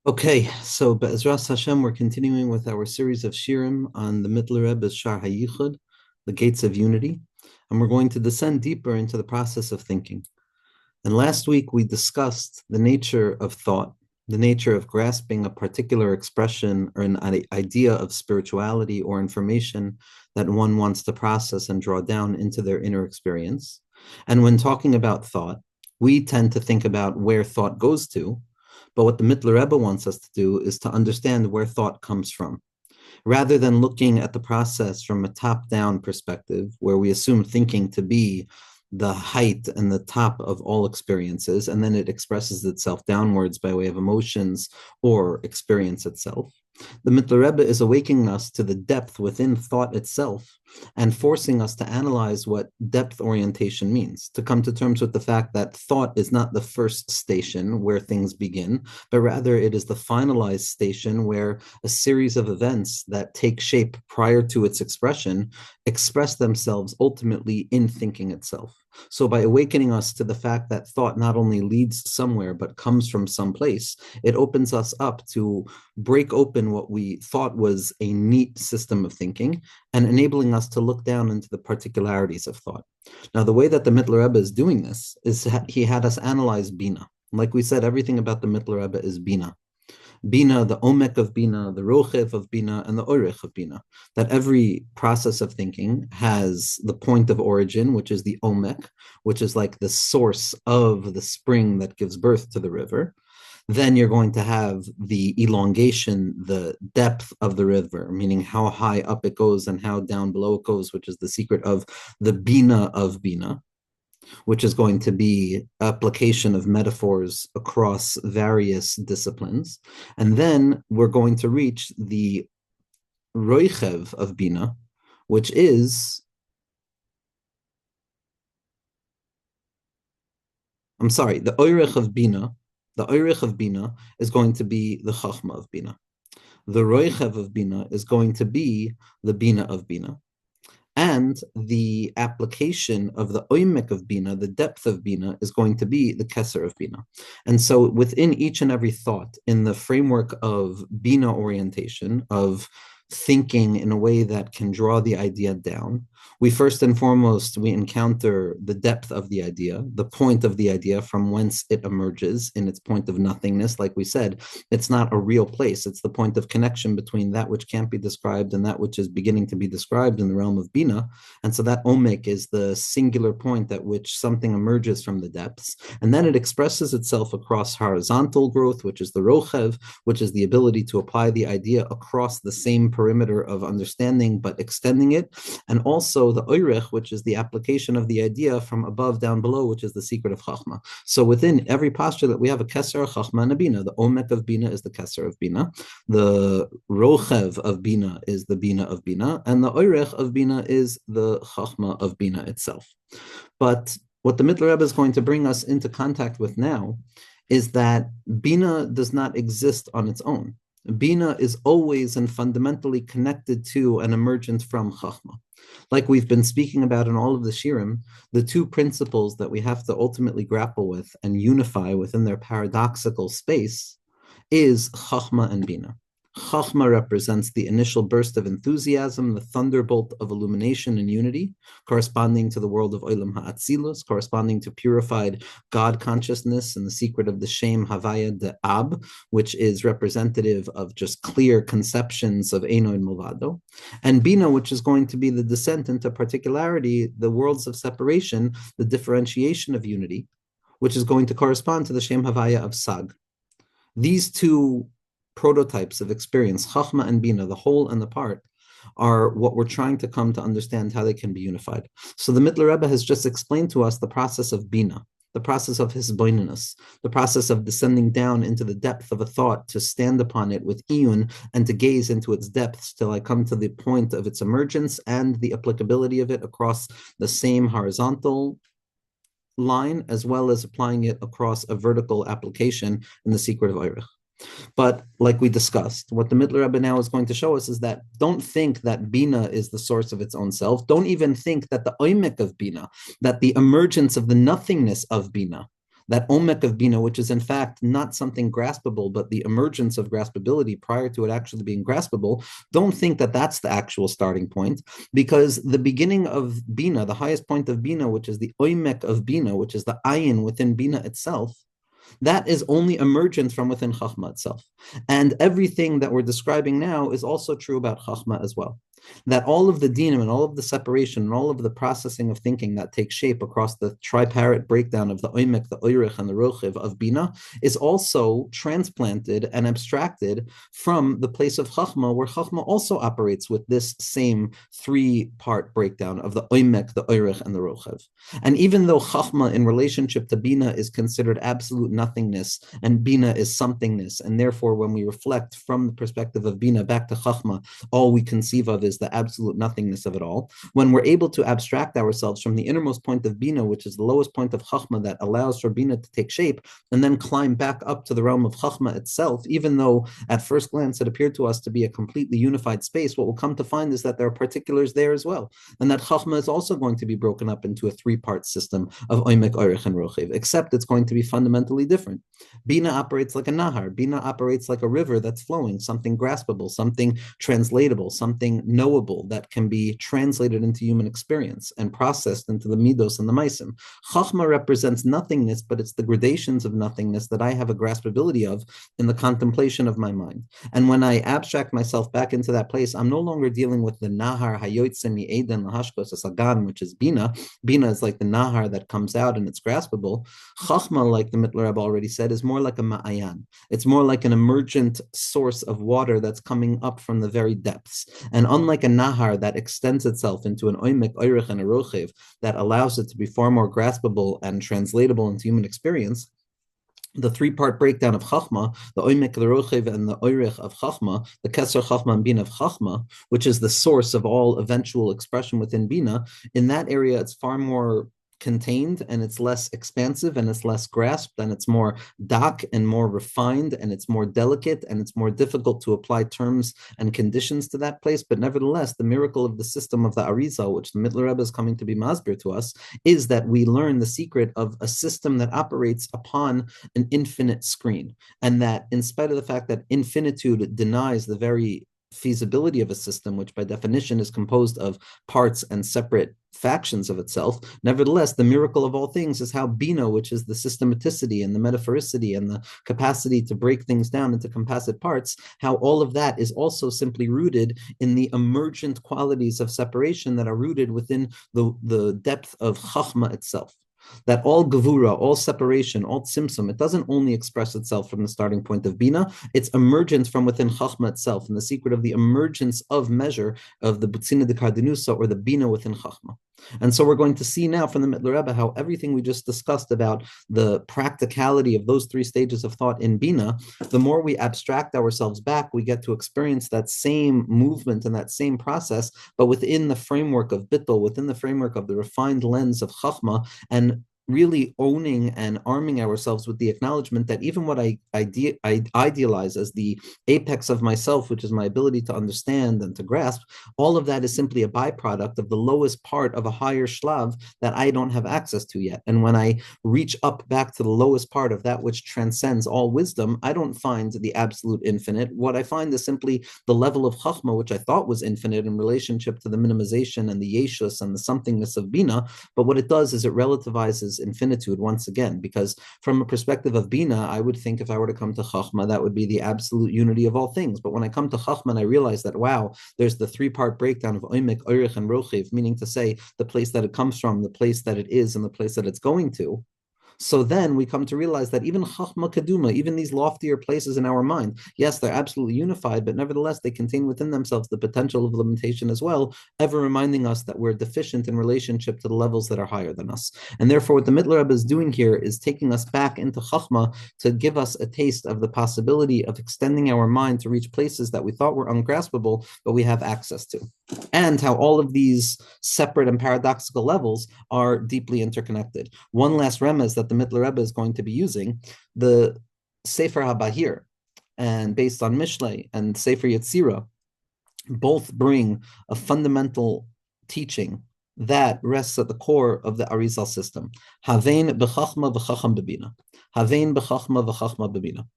Okay, so Be'ezras Hashem, we're continuing with our series of shirim on the Mitteler Rebbe's Shaar HaYichud, the gates of unity, and we're going to descend deeper into the process of thinking. And last week we discussed the nature of thought, the nature of grasping a particular expression or an idea of spirituality or information that one wants to process and draw down into their inner experience. And when talking about thought, we tend to think about where thought goes to, but what the Mitteler Rebbe wants us to do is to understand where thought comes from. Rather than looking at the process from a top-down perspective, where we assume thinking to be the height and the top of all experiences, and then it expresses itself downwards by way of emotions or experience itself. The Mitteler Rebbe is awakening us to the depth within thought itself and forcing us to analyze what depth orientation means, to come to terms with the fact that thought is not the first station where things begin, but rather it is the finalized station where a series of events that take shape prior to its expression express themselves ultimately in thinking itself. So by awakening us to the fact that thought not only leads somewhere, but comes from someplace, it opens us up to break open what we thought was a neat system of thinking and enabling us to look down into the particularities of thought. Now, the way that the Mitteler Rebbe is doing this is he had us analyze Bina. Like we said, everything about the Mitteler Rebbe is Bina. Bina, the omek of Bina, the rochev of Bina, and the orech of Bina. That every process of thinking has the point of origin, which is the omek, which is like the source of the spring that gives birth to the river. Then you're going to have the elongation, the depth of the river, meaning how high up it goes and how down below it goes, which is the secret of the Bina of Bina, which is going to be application of metaphors across various disciplines. And then we're going to reach the Roichev of Bina, which is, the Oirech of Bina. The Oirech of Bina is going to be the Chachma of Bina. The Roichev of Bina is going to be the Bina of Bina. And the application of the oimek of Bina, the depth of Bina, is going to be the keser of Bina. And so within each and every thought, in the framework of Bina orientation, of thinking in a way that can draw the idea down, we first and foremost, we encounter the depth of the idea, the point of the idea from whence it emerges in its point of nothingness. Like we said, it's not a real place. It's the point of connection between that which can't be described and that which is beginning to be described in the realm of Bina. And so that omek is the singular point at which something emerges from the depths. And then it expresses itself across horizontal growth, which is the rochev, which is the ability to apply the idea across the same perimeter of understanding, but extending it. And also the oirech, which is the application of the idea from above down below, which is the secret of chachma. So within every postulate, we have a keser, chachma, and a bina. The omek of bina is the keser of bina. The rochev of bina is the bina of bina. And the oirech of bina is the chachma of bina itself. But what the Mitteler Rebbe is going to bring us into contact with now is that bina does not exist on its own. Bina is always and fundamentally connected to and emergent from Chachma. Like we've been speaking about in all of the Shirim, the two principles that we have to ultimately grapple with and unify within their paradoxical space is Chachma and Bina. Chachma represents the initial burst of enthusiasm, the thunderbolt of illumination and unity, corresponding to the world of Olam Ha'atzilus, corresponding to purified God consciousness and the secret of the Shem Havaya de Ab, which is representative of just clear conceptions of Eino and Movado, and Bina, which is going to be the descent into particularity, the worlds of separation, the differentiation of unity, which is going to correspond to the Shem Havaya of Sag. These two prototypes of experience, Chachma and Bina, the whole and the part, are what we're trying to come to understand how they can be unified. So the Mitteler Rebbe has just explained to us the process of Bina, the process of hisboinenus, the process of descending down into the depth of a thought, to stand upon it with iyun and to gaze into its depths till I come to the point of its emergence and the applicability of it across the same horizontal line, as well as applying it across a vertical application in the secret of Eirich. But like we discussed, what the Mitteler Rebbe now is going to show us is that don't think that Bina is the source of its own self. Don't even think that the oimek of Bina, that the emergence of the nothingness of Bina, that omek of bina, which is in fact not something graspable, but the emergence of graspability prior to it actually being graspable, don't think that that's the actual starting point, because the beginning of bina, the highest point of bina, which is the omek of bina, which is the ayin within bina itself, that is only emergence from within Chachma itself. And everything that we're describing now is also true about Chachma as well. That all of the dinim and all of the separation and all of the processing of thinking that takes shape across the tripartite breakdown of the oimek, the oirich, and the rochiv of bina is also transplanted and abstracted from the place of Chachma, where Chachma also operates with this same three-part breakdown of the oimek, the oirich, and the rochiv. And even though Chachma in relationship to bina is considered absolute nothingness, and bina is somethingness, and therefore when we reflect from the perspective of bina back to Chachma, all we conceive of is the absolute nothingness of it all. When we're able to abstract ourselves from the innermost point of bina, which is the lowest point of Chachma that allows for bina to take shape, and then climb back up to the realm of Chachma itself, even though at first glance it appeared to us to be a completely unified space, what we'll come to find is that there are particulars there as well, and that Chachma is also going to be broken up into a three-part system of oimek, oirich, and rochiv, except it's going to be fundamentally different. Bina operates like a nahar. Bina operates like a river that's flowing, something graspable, something translatable, something knowable that can be translated into human experience and processed into the midos and the maisim. Chachma represents nothingness, but it's the gradations of nothingness that I have a graspability of in the contemplation of my mind. And when I abstract myself back into that place, I'm no longer dealing with the nahar hayotzem mi'eden lahashkos asagan, which is bina. Bina is like the nahar that comes out and it's graspable. Chachma, like the Mitteler Rebbe already said, is more like a ma'ayan. It's more like an emergent source of water that's coming up from the very depths. And unlike a nahar that extends itself into an oimek, oirich, and a rochiv that allows it to be far more graspable and translatable into human experience, the three-part breakdown of Chachma, the oimek, the rochiv, and the oirich of Chachma, the keser Chachma and Bina of Chachma, which is the source of all eventual expression within Bina, in that area it's far more contained and it's less expansive and it's less grasped and it's more dark and more refined and it's more delicate and it's more difficult to apply terms and conditions to that place. But nevertheless, the miracle of the system of the Arizal, which the Mitteler Rebbe is coming to be masbir to us, is that we learn the secret of a system that operates upon an infinite screen, and that in spite of the fact that infinitude denies the very feasibility of a system, which by definition is composed of parts and separate factions of itself, nevertheless, the miracle of all things is how Bina, which is the systematicity and the metaphoricity and the capacity to break things down into composite parts, how all of that is also simply rooted in the emergent qualities of separation that are rooted within the depth of Chachma itself. That all gevura, all separation, all tzimtzum, it doesn't only express itself from the starting point of bina, it's emergence from within chachma itself, and the secret of the emergence of measure of the butzina de kardinusa, or the bina within chachma. And so we're going to see now from the Mitteler Rebbe how everything we just discussed about the practicality of those three stages of thought in bina, the more we abstract ourselves back, we get to experience that same movement and that same process, but within the framework of bittul, within the framework of the refined lens of chachma, and really owning and arming ourselves with the acknowledgement that even what I idealize as the apex of myself, which is my ability to understand and to grasp, all of that is simply a byproduct of the lowest part of a higher shlav that I don't have access to yet. And when I reach up back to the lowest part of that which transcends all wisdom, I don't find the absolute infinite. What I find is simply the level of chachma, which I thought was infinite in relationship to the minimization and the yeshus and the somethingness of bina. But what it does is it relativizes infinitude once again, because from a perspective of bina, I would think if I were to come to chachma, that would be the absolute unity of all things. But when I come to chachma and I realize that, wow, there's the three-part breakdown of oimek, oirich, and rochiv, meaning to say the place that it comes from, the place that it is, and the place that it's going to. So then we come to realize that even Chachma Kaduma, even these loftier places in our mind, yes, they're absolutely unified, but nevertheless, they contain within themselves the potential of limitation as well, ever reminding us that we're deficient in relationship to the levels that are higher than us. And therefore, what the Mitteler Rebbe is doing here is taking us back into Chachma to give us a taste of the possibility of extending our mind to reach places that we thought were ungraspable, but we have access to. And how all of these separate and paradoxical levels are deeply interconnected. One last remez that the Mitteler Rebbe is going to be using, the Sefer HaBahir, and based on Mishlei and Sefer Yetzirah, both bring a fundamental teaching that rests at the core of the Arizal system. Havein b'chachma v'chacham b'bina. Havein b'chachma v'chachma b'bina.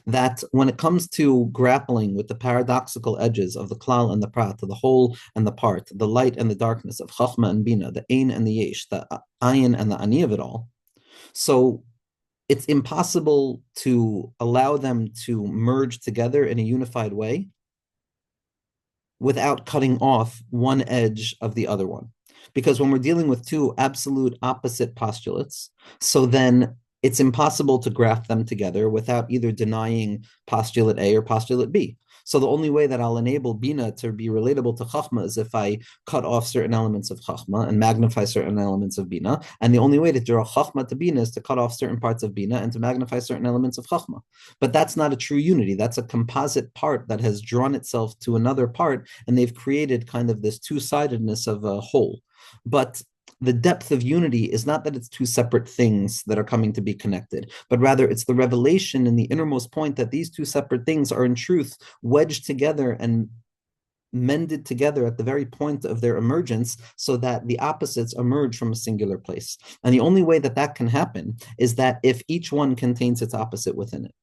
That when it comes to grappling with the paradoxical edges of the klal and the prat, the whole and the part, the light and the darkness of chachma and bina, the ein and the yesh, the ayin and the ani of it all, so it's impossible to allow them to merge together in a unified way without cutting off one edge of the other one. Because when we're dealing with two absolute opposite postulates, so then it's impossible to graft them together without either denying postulate A or postulate B. So the only way that I'll enable Bina to be relatable to Chachma is if I cut off certain elements of Chachma and magnify certain elements of Bina. And the only way to draw Chachma to Bina is to cut off certain parts of Bina and to magnify certain elements of Chachma. But that's not a true unity. That's a composite part that has drawn itself to another part, and they've created kind of this two-sidedness of a whole. But the depth of unity is not that it's two separate things that are coming to be connected, but rather it's the revelation in the innermost point that these two separate things are in truth wedged together and mended together at the very point of their emergence so that the opposites emerge from a singular place. And the only way that that can happen is that if each one contains its opposite within it.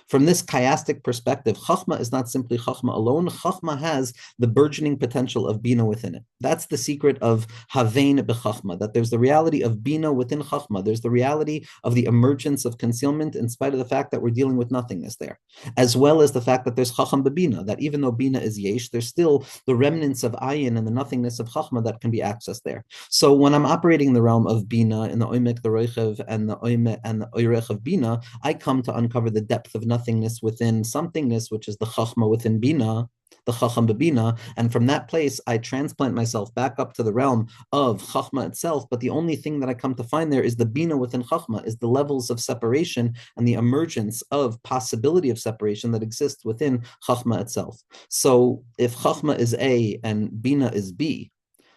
From this chiastic perspective, Chachma is not simply Chachma alone. Chachma has the burgeoning potential of Bina within it. That's the secret of Havein b'Chachma, that there's the reality of Bina within Chachma. There's the reality of the emergence of concealment in spite of the fact that we're dealing with nothingness there, as well as the fact that there's Chacham b'Bina, that even though Bina is Yesh, there's still the remnants of Ayin and the nothingness of Chachma that can be accessed there. So when I'm operating in the realm of Bina, in the Oimek, the Roichev, and the Oimek and the Oirech of Bina, I come to uncover the depth of nothingness within somethingness, which is the chachma within bina, the chacham b'bina, and from that place I transplant myself back up to the realm of chachma itself. But the only thing that I come to find there is the bina within chachma, is the levels of separation and the emergence of possibility of separation that exists within chachma itself. So if chachma is A and bina is B,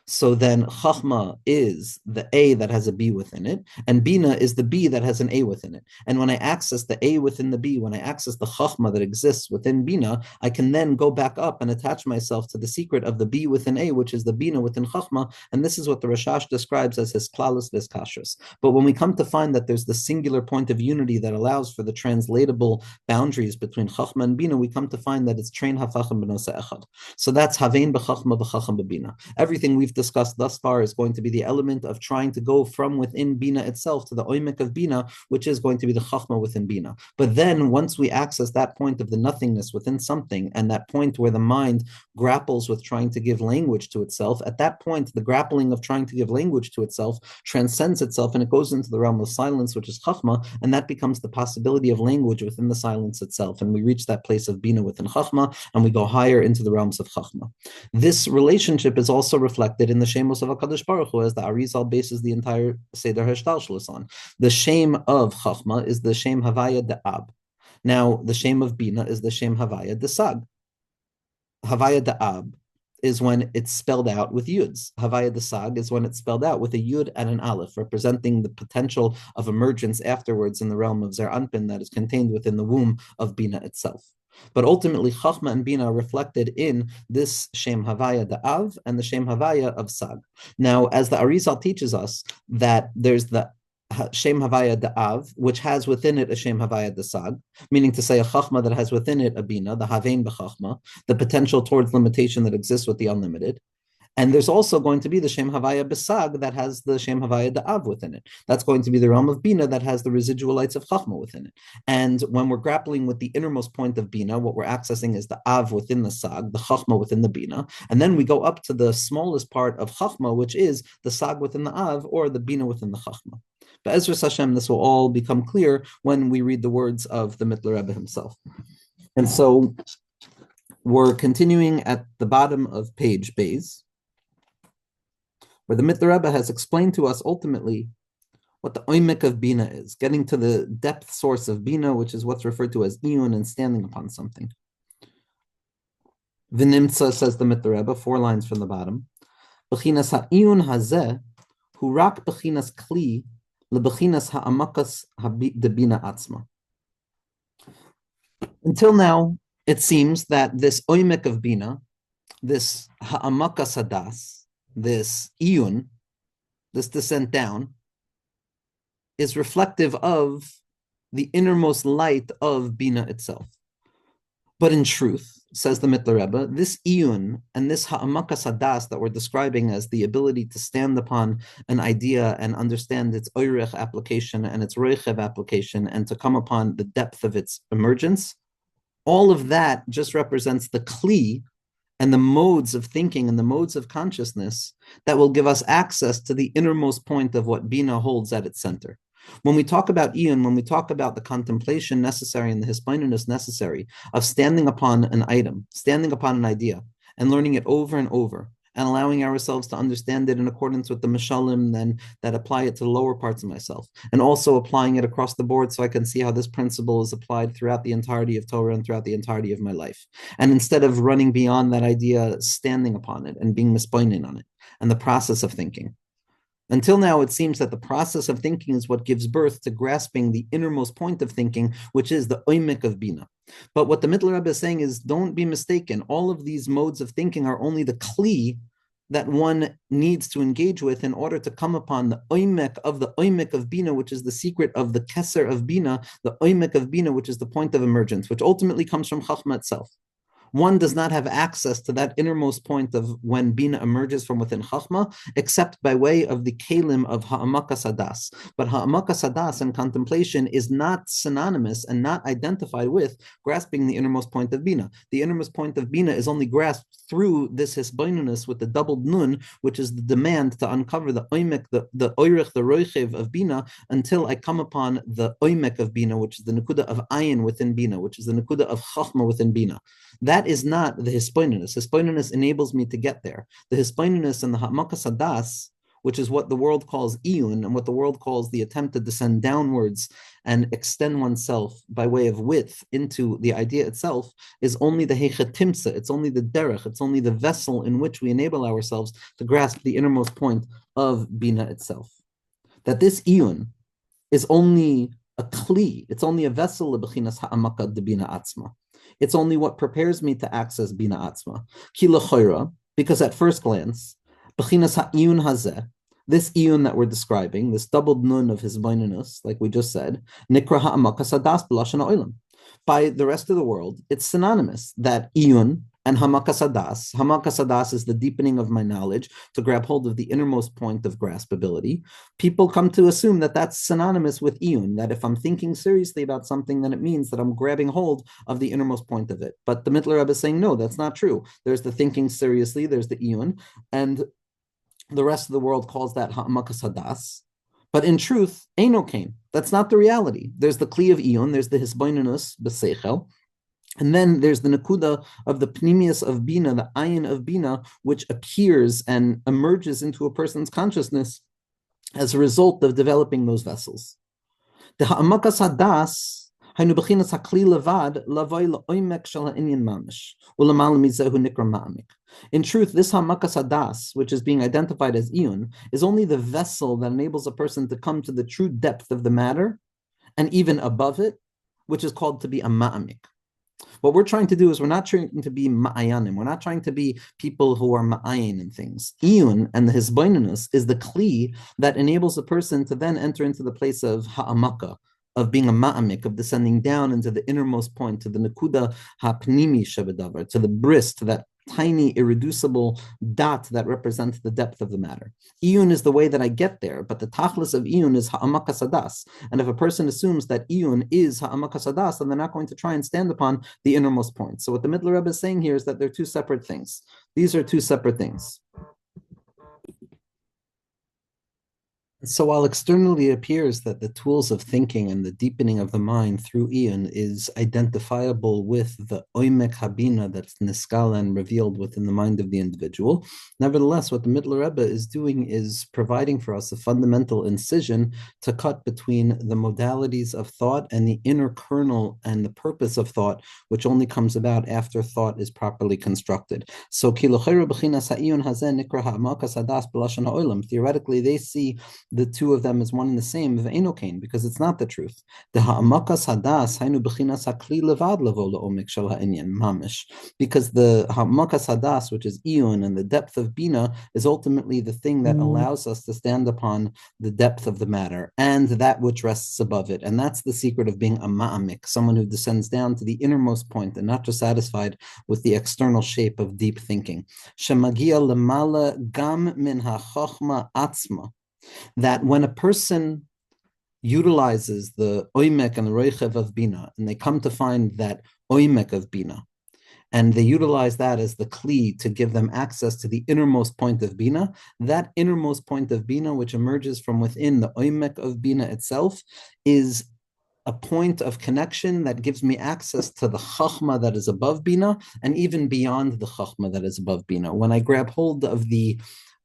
so then Chachma is the A that has a B within it, and Bina is the B that has an A within it. And when I access the A within the B, when I access the Chachma that exists within Bina, I can then go back up and attach myself to the secret of the B within A, which is the Bina within Chachma, and this is what the Rashash describes as his Klaus Veskashus. But when we come to find that there's the singular point of unity that allows for the translatable boundaries between Chachma and Bina, we come to find that it's Trein Hafachim B'Nosa Echad. So that's Havein B'Chachma B'Chacham B'Bina. Everything we've discussed thus far is going to be the element of trying to go from within Bina itself to the oimek of Bina, which is going to be the Chachma within Bina. But then once we access that point of the nothingness within something, and that point where the mind grapples with trying to give language to itself, at that point, the grappling of trying to give language to itself transcends itself, and it goes into the realm of silence, which is Chachma, and that becomes the possibility of language within the silence itself. And we reach that place of Bina within Chachma, and we go higher into the realms of Chachma. This relationship is also reflected in the Shemos of HaKadosh Baruch Hu, as the Arizal bases the entire Seder HaShtalshlus on. The shame of Chachma is the shame Havaya Da'ab. Now, the shame of Bina is the shame Havaya Desag. Havaya Da'ab is when it's spelled out with yuds. Havaya Desag is when it's spelled out with a yud and an aleph, representing the potential of emergence afterwards in the realm of Zer Anpin that is contained within the womb of Bina itself. But ultimately, Chachma and Bina are reflected in this Shem Havaya Da'av and the Shem Havaya of Sag. Now, as the Arizal teaches us, that there's the Shem Havaya Da'av, which has within it a Shem Havaya Desag, meaning to say a Chachma that has within it a Bina, the Havein B'Chachma, the potential towards limitation that exists with the unlimited. And there's also going to be the Shem Havaya Besag that has the Shem Havaya Da'av within it. That's going to be the realm of Bina that has the residual lights of Chachma within it. And when we're grappling with the innermost point of Bina, what we're accessing is the Av within the Sag, the Chachma within the Bina. And then we go up to the smallest part of Chachma, which is the Sag within the Av, or the Bina within the Chachma. But Ezra Hashem, this will all become clear when we read the words of the Mitteler Rebbe himself. And so we're continuing at the bottom of page Beis, where the Mitteler Rebbe has explained to us ultimately what the oimek of Bina is, getting to the depth source of Bina, which is what's referred to as iyun and standing upon something. V'nimtza, says the Mitteler Rebbe, 4 lines from the bottom. B'chinas ha'iyun hazeh hu rak b'chinas kli leb'chinas ha'amakas de-bina atzma. Until now, it seems that this oimek of Bina, this ha'amakas hadas, this iyun, this descent down, is reflective of the innermost light of Bina itself. But in truth, says the Mitteler Rebbe, this iyun and this ha'amakas hadas that we're describing as the ability to stand upon an idea and understand its oirech application and its roichev application and to come upon the depth of its emergence, all of that just represents the kli and the modes of thinking and the modes of consciousness that will give us access to the innermost point of what Bina holds at its center. When we talk about iyun, when we talk about the contemplation necessary and the hispainus necessary of standing upon an item, standing upon an idea, and learning it over and over, and allowing ourselves to understand it in accordance with the mishalim then that apply it to the lower parts of myself, and also applying it across the board so I can see how this principle is applied throughout the entirety of Torah and throughout the entirety of my life. And instead of running beyond that idea, standing upon it and being mispointed on it, and the process of thinking. Until now, it seems that the process of thinking is what gives birth to grasping the innermost point of thinking, which is the oimek of Bina. But what the Mitteler Rebbe is saying is, don't be mistaken. All of these modes of thinking are only the kli that one needs to engage with in order to come upon the oimek of Bina, which is the secret of the keser of Bina, the oimek of Bina, which is the point of emergence, which ultimately comes from Chachma itself. One does not have access to that innermost point of when Bina emerges from within Chachma, except by way of the kelim of Ha'amakas Hadas. But Ha'amakas Hadas and contemplation is not synonymous and not identified with grasping the innermost point of Bina. The innermost point of Bina is only grasped through this hisbainunus with the doubled nun, which is the demand to uncover the oimek, the oirech, the roichev of Bina, until I come upon the oimek of Bina, which is the nekuda of ayin within Bina, which is the nekuda of Chachma within Bina. That is not the hispainunus. Hispainunus enables me to get there. The hispainunus and the ha'amakas hadas, which is what the world calls iyun and what the world calls the attempt to descend downwards and extend oneself by way of width into the idea itself, is only the hechatimsa, it's only the derech, it's only the vessel in which we enable ourselves to grasp the innermost point of Bina itself. That this iyun is only a kli, it's only a vessel of bechinas ha'amaka de Bina atzma. It's only what prepares me to access Bina Atzma. Ki l'choira, because at first glance, b'chinas ha'iyun hazeh, this iyun that we're describing, this doubled nun of his bainunus, like we just said, nikra ha'amakas hadas b'lashon ha'olam. By the rest of the world, it's synonymous that iyun and hamakas hadas. Hamakas hadas is the deepening of my knowledge to grab hold of the innermost point of graspability. People come to assume that that's synonymous with iyun, that if I'm thinking seriously about something, then it means that I'm grabbing hold of the innermost point of it. But the Mitteler Rebbe is saying, no, that's not true. There's the thinking seriously, there's the iyun, and the rest of the world calls that hamakas hadas. But in truth, eino kain. That's not the reality. There's the kli of iyun, there's the hisbainunus b'seichel, and then there's the nakuda of the pnimius of Bina, the ayin of Bina, which appears and emerges into a person's consciousness as a result of developing those vessels. The ha'amakas hadas, haynu bechinas hakli levad, lavoi la'oimek shel ha'inyan mamish, u'lamal mizehu nikra ma'amik. In truth, this ha'amakas hadas, which is being identified as iyun, is only the vessel that enables a person to come to the true depth of the matter, and even above it, which is called to be a ma'amik. What we're trying to do is we're not trying to be ma'ayanim. We're not trying to be people who are ma'ayin in things. Iyun and the hisbainunus is the kli that enables a person to then enter into the place of ha'amaka, of being a ma'amik, of descending down into the innermost point, to the nekuda ha'pnimi shebedavar, to the bris, to that tiny, irreducible dot that represents the depth of the matter. Iyun is the way that I get there, but the tachlis of iyun is ha'amakas hadas. And if a person assumes that iyun is ha'amakas hadas, then they're not going to try and stand upon the innermost point. So what the Mitteler Rebbe is saying here is that they're two separate things. These are two separate things. So while externally it appears that the tools of thinking and the deepening of the mind through iyun is identifiable with the oimek habina that's niskal and revealed within the mind of the individual, nevertheless, what the Mitteler Rebbe is doing is providing for us a fundamental incision to cut between the modalities of thought and the inner kernel and the purpose of thought, which only comes about after thought is properly constructed. So theoretically, they see the two of them as one and the same, because it's not the truth. Because the ha'amakas hadas, which is iyun, and the depth of bina, is ultimately the thing that allows us to stand upon the depth of the matter and that which rests above it. And that's the secret of being a ma'amik, someone who descends down to the innermost point and not just satisfied with the external shape of deep thinking. Shemagia lemala gam min ha'chochma atzma, that when a person utilizes the oimek and the roichev of bina, and they come to find that oimek of bina, and they utilize that as the kli to give them access to the innermost point of bina, that innermost point of bina, which emerges from within the oimek of bina itself, is a point of connection that gives me access to the chachma that is above bina, and even beyond the chachma that is above bina. When I grab hold of the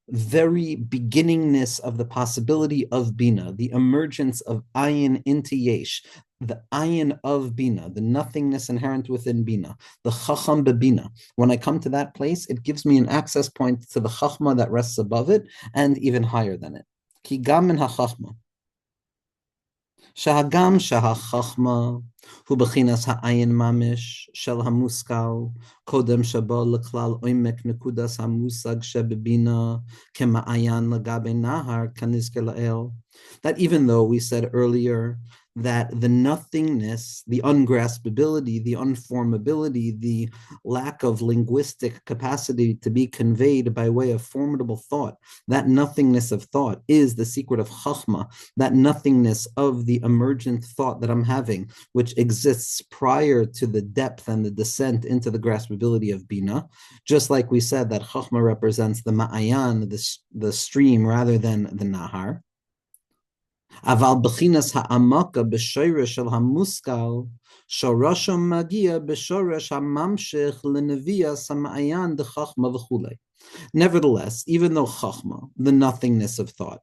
very beginningness of the possibility of bina, the emergence of ayin into yesh, the ayin of bina, the nothingness inherent within bina, the chacham bebina. When I come to that place, it gives me an access point to the chachma that rests above it and even higher than it. Ki gam min hachachma. Shahagam shahachachma hu bechinas ha'ayin mamish shel hamuskal kodem shaba leklal oimek nekudas hamusag shebebina kema'ayan lagabe nahar kanizker la'el. That even though we said earlier that the nothingness, the ungraspability, the unformability, the lack of linguistic capacity to be conveyed by way of formidable thought, that nothingness of thought is the secret of chachma, that nothingness of the emergent thought that I'm having, which exists prior to the depth and the descent into the graspability of bina. Just like we said that chachma represents the ma'ayan, the stream, rather than the nahar. Aval bechinas ha'amaka b'shoresh shel hamuskal shorasho magia b'shoresh hamamshich lenevias ha'ma'ayan dechachma v'chulei. Nevertheless, even though chachma, the nothingness of thought,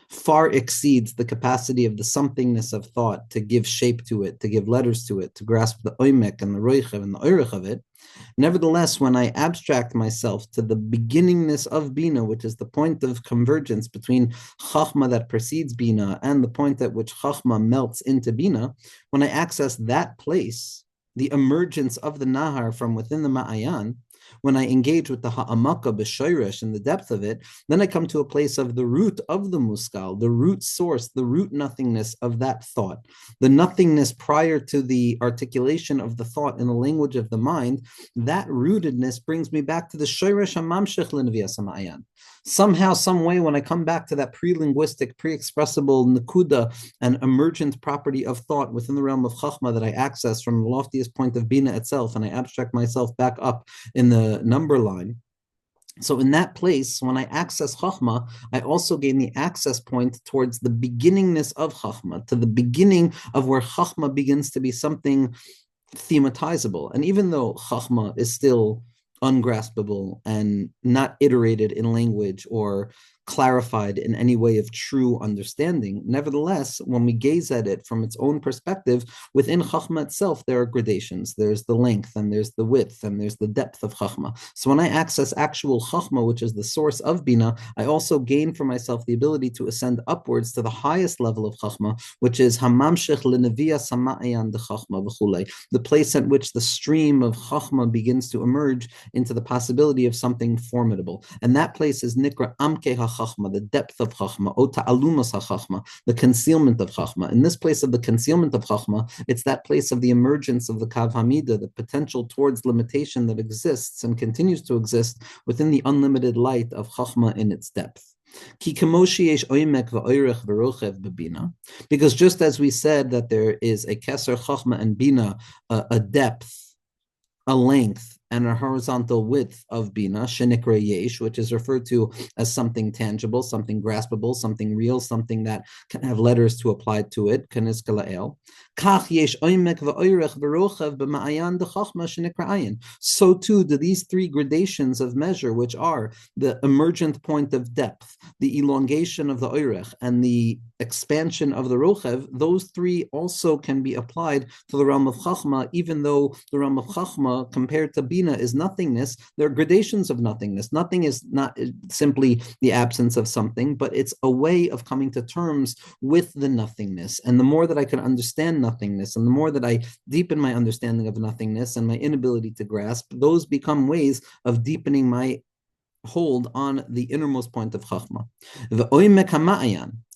far exceeds the capacity of the somethingness of thought to give shape to it, to give letters to it, to grasp the oimek and the roichev and the oirech of it, nevertheless, when I abstract myself to the beginningness of bina, which is the point of convergence between chachma that precedes bina and the point at which chachma melts into bina, when I access that place, the emergence of the nahar from within the ma'ayan, when I engage with the ha'amaka b'shoresh in the depth of it, then I come to a place of the root of the muskal, the root source, the root nothingness of that thought, the nothingness prior to the articulation of the thought in the language of the mind. That rootedness brings me back to the shoresh hamamshech lenevias ha'ma'ayan. Somehow, some way, when I come back to that pre-linguistic, pre-expressible nekuda and emergent property of thought within the realm of chachma that I access from the loftiest point of bina itself, and I abstract myself back up in the number line. So in that place, when I access chachma, I also gain the access point towards the beginningness of chachma, to the beginning of where chachma begins to be something thematizable. And even though chachma is still ungraspable and not iterated in language or clarified in any way of true understanding, nevertheless, when we gaze at it from its own perspective, within chachma itself, there are gradations. There's the length, and there's the width, and there's the depth of chachma. So when I access actual chachma, which is the source of bina, I also gain for myself the ability to ascend upwards to the highest level of chachma, which is hamamshech lenevias hama'ayan dechachma v'chulei, the place at which the stream of chachma begins to emerge into the possibility of something formidable. And that place is nikra amke ha-chachma, the depth of chachma, o ta'alumas ha-chachma, the concealment of chachma. In this place of the concealment of chachma, it's that place of the emergence of the kav hamida, the potential towards limitation that exists and continues to exist within the unlimited light of chachma in its depth. Because just as we said that there is a keser chachma and bina, a depth, a length, and a horizontal width of bina, shenikra yesh, which is referred to as something tangible, something graspable, something real, something that can have letters to apply to it, kanizka la'el. So too do these three gradations of measure, which are the emergent point of depth, the elongation of the oirech, and the expansion of the rochev, those three also can be applied to the realm of chachma, even though the realm of chachma compared to bina is nothingness. There are gradations of nothingness. Nothing is not simply the absence of something, but it's a way of coming to terms with the nothingness. And the more that I can understand nothingness, and the more that I deepen my understanding of nothingness and my inability to grasp, those become ways of deepening my hold on the innermost point of Chachma.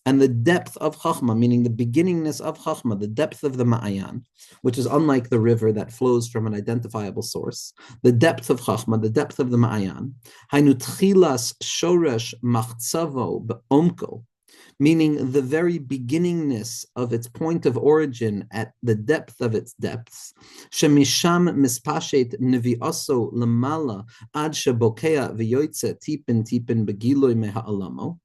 And the depth of Chachma, meaning the beginningness of Chachma, the depth of the Ma'ayan, which is unlike the river that flows from an identifiable source, the depth of Chachma, the depth of the Ma'ayan, Hainu tchilas shoresh machtzavo be'omko, meaning the very beginningness of its point of origin at the depth of its depths. Shemisham mispashet nevi'aso lamala ad shebokea v'yoytze tipin tipin begiloi meha'alamo,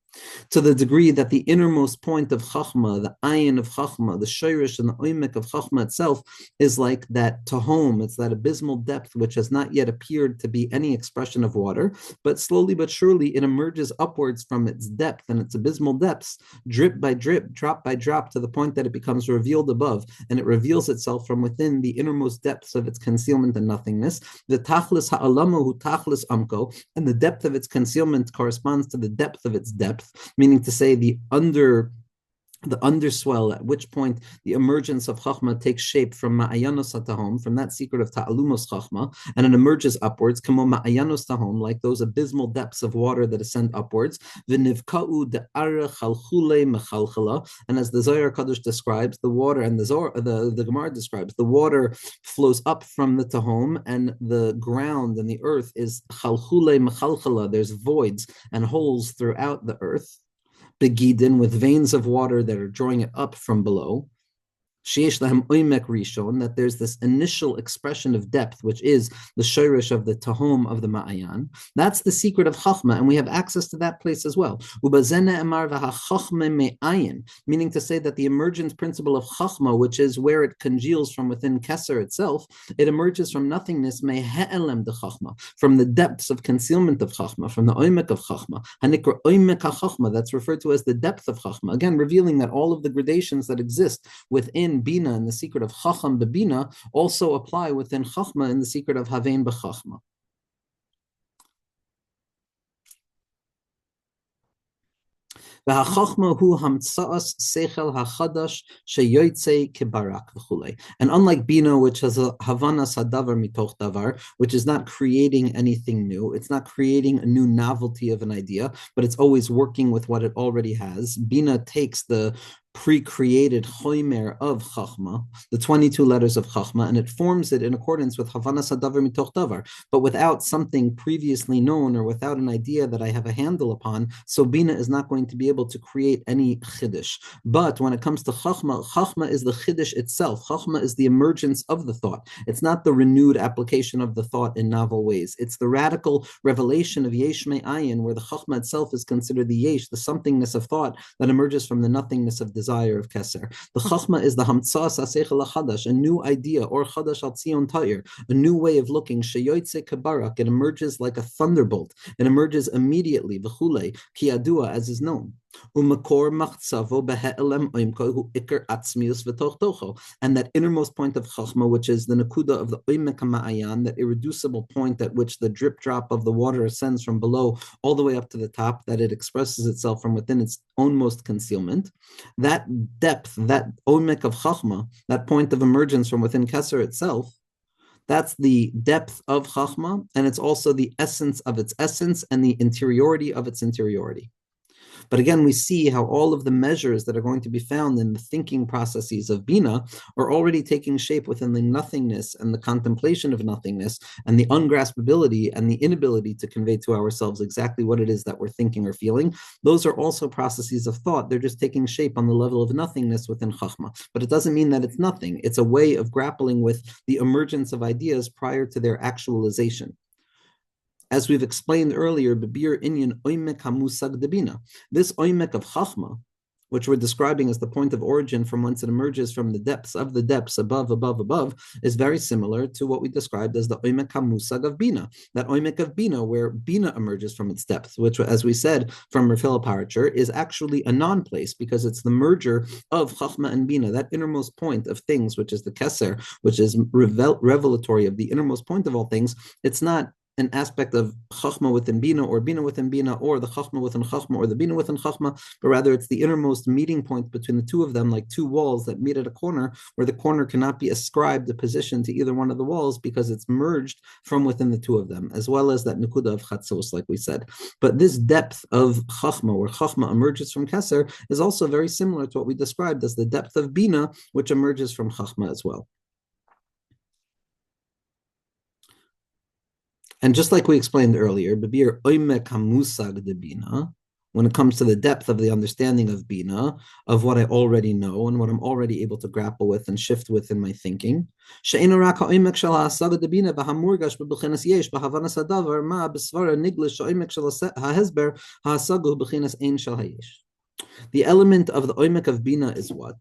to the degree that the innermost point of Chachma, the ayin of Chachma, the shirish and the oimek of Chachma itself is like that tahom, it's that abysmal depth which has not yet appeared to be any expression of water, but slowly but surely it emerges upwards from its depth and its abysmal depths, drip by drip, drop by drop, to the point that it becomes revealed above, and it reveals itself from within the innermost depths of its concealment and nothingness. The tachlis ha'alamo hu tachlis amko, and the depth of its concealment corresponds to the depth of its depth, meaning to say the underswell, at which point the emergence of Chachma takes shape from Ma'ayanos HaTahom, from that secret of Ta'alumos Chachma, and it emerges upwards, Kamo Ma'ayanos Tahom, like those abysmal depths of water that ascend upwards, V'nivka'u de'ara chalchule mechalchala, and as the Zohar Kadosh describes, the water, and the Gemara describes, the water flows up from the Tahom, and the ground and the earth is chalchule mechalchala, there's voids and holes throughout the earth, begidin, with veins of water that are drawing it up from below. Sheish lahem oimek rishon, that there's this initial expression of depth, which is the shirish of the tahom of the ma'ayan. That's the secret of chachma, and we have access to that place as well. Ubazene emar v'hachachme me'ayin, meaning to say that the emergence principle of chachma, which is where it congeals from within keser itself, it emerges from nothingness, me'he'elem de chachma, from the depths of concealment of chachma, from the oimek of chachma, hanikra oimek ha-chachma, that's referred to as the depth of chachma, again revealing that all of the gradations that exist within Bina and the secret of Chacham Bebina also apply within Chachma in the secret of Havein B'Chachma. And unlike Bina, which has a Havanas Hadavar Mitoch Davar, which is not creating anything new, it's not creating a new novelty of an idea, but it's always working with what it already has. Bina takes the pre-created choimer of Chachma, the 22 letters of Chachma, and it forms it in accordance with Havanas Hadavar Mitoch Davar, but without something previously known or without an idea that I have a handle upon, so Bina is not going to be able to create any chiddush. But when it comes to Chachma, Chachma is the chiddush itself. Chachma is the emergence of the thought. It's not the renewed application of the thought in novel ways. It's the radical revelation of Yesh Me'ayin, where the Chachma itself is considered the Yesh, the somethingness of thought that emerges from the nothingness of desire of Keser. The Chachma is the Hamtzas Asechel HaChadash, a new idea, or Chadash Al Tzion Ta'ir, a new way of looking. Sheyoitze Kabarak, it emerges like a thunderbolt. It emerges immediately, V'chule, Ki Adua, as is known. Umakor machtzavo behe'elem oimko hu ikar atzmius v'toch tocho, and that innermost point of Chachma, which is the nakuda of the oimek ha'ma'ayan, that irreducible point at which the drip drop of the water ascends from below all the way up to the top, that it expresses itself from within its own most concealment. That depth, that oimek of Chachma, that point of emergence from within Keser itself, that's the depth of Chachma, and it's also the essence of its essence and the interiority of its interiority. But again, we see how all of the measures that are going to be found in the thinking processes of Bina are already taking shape within the nothingness and the contemplation of nothingness and the ungraspability and the inability to convey to ourselves exactly what it is that we're thinking or feeling. Those are also processes of thought. They're just taking shape on the level of nothingness within Chachma. But it doesn't mean that it's nothing. It's a way of grappling with the emergence of ideas prior to their actualization. As we've explained earlier, Bebir Inyan Oimek HaMusag Debina, this Oimek of Chachma, which we're describing as the point of origin from whence it emerges from the depths of the depths above, above, above, is very similar to what we described as the oimek hamusag of bina, that oimek of bina, where bina emerges from its depth, which, as we said from Rafil Paracher, is actually a non-place because it's the merger of chachma and bina, that innermost point of things, which is the keser, which is revelatory of the innermost point of all things. It's not an aspect of chachma within bina or bina within bina or the chachma within chachma or the bina within chachma, but rather it's the innermost meeting point between the two of them, like two walls that meet at a corner, where the corner cannot be ascribed a position to either one of the walls because it's merged from within the two of them, as well as that nekuda of chatzos, like we said. But this depth of chachma, where chachma emerges from keser, is also very similar to what we described as the depth of bina, which emerges from chachma as well. And just like we explained earlier, when it comes to the depth of the understanding of bina, of what I already know and what I'm already able to grapple with and shift with in my thinking, the element of the oimek of bina is what?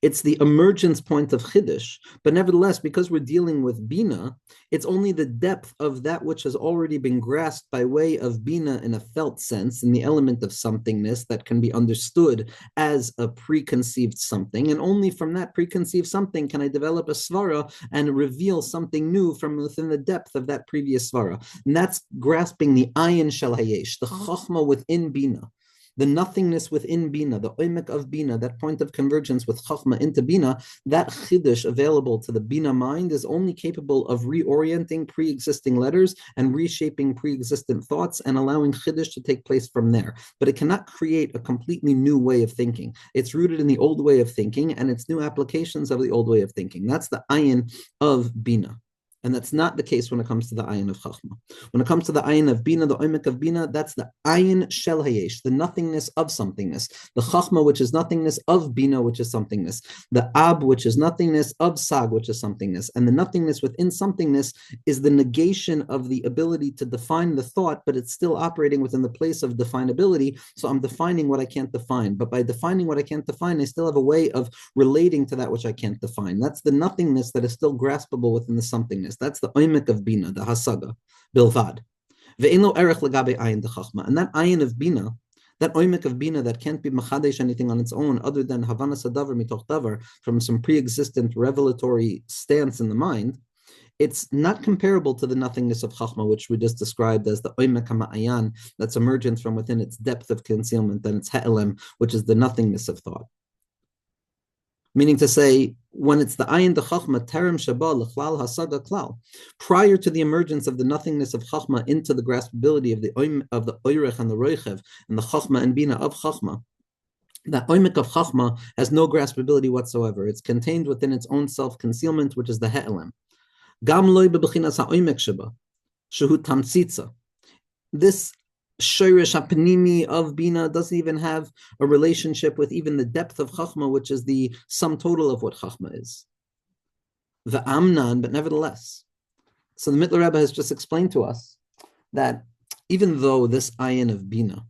It's the emergence point of Chiddush, but nevertheless, because we're dealing with Bina, it's only the depth of that which has already been grasped by way of Bina in a felt sense, in the element of somethingness that can be understood as a preconceived something, and only from that preconceived something can I develop a svara and reveal something new from within the depth of that previous svara. And that's grasping the ayin shel hayesh, the chachma within Bina, the nothingness within Bina, the oimek of Bina, that point of convergence with Chachma into Bina, that chiddush available to the Bina mind is only capable of reorienting pre-existing letters and reshaping pre-existent thoughts and allowing chiddush to take place from there. But it cannot create a completely new way of thinking. It's rooted in the old way of thinking and its new applications of the old way of thinking. That's the ayin of Bina. And that's not the case when it comes to the ayin of chachma. When it comes to the ayin of bina, the oimek of bina, that's the ayin shel hayesh, the nothingness of somethingness. The chachma, which is nothingness of bina, which is somethingness. The ab, which is nothingness of sag, which is somethingness. And the nothingness within somethingness is the negation of the ability to define the thought, but it's still operating within the place of definability. So I'm defining what I can't define. But by defining what I can't define, I still have a way of relating to that which I can't define. That's the nothingness that is still graspable within the somethingness. That's the oimek of bina, the hasaga, bilvad. Ve'eno erech legabe ayin de chachma. And that ayin of bina, that oimek of bina that can't be machadesh anything on its own other than havana sadavar mitoch davar, from some pre-existent revelatory stance in the mind, it's not comparable to the nothingness of chachma, which we just described as the oimek ha'ma'ayan, that's emergence from within its depth of concealment and its ha'elem, which is the nothingness of thought. Meaning to say, when it's the ayin de chachma terem shaba lechlal hasaga klal, prior to the emergence of the nothingness of chachma into the graspability of the oirech and the roichev and the chachma and bina of chachma, that oimek of chachma has no graspability whatsoever. It's contained within its own self-concealment, which is the he'elem. Gam loy bebechinas ha'oimek sheba, shehu tamtzitza. This Shoresh Hapnimi of Bina doesn't even have a relationship with even the depth of Chachma, which is the sum total of what Chachma is. The Amnan, but nevertheless. So the Mitteler Rebbe has just explained to us that even though this ayin of Bina,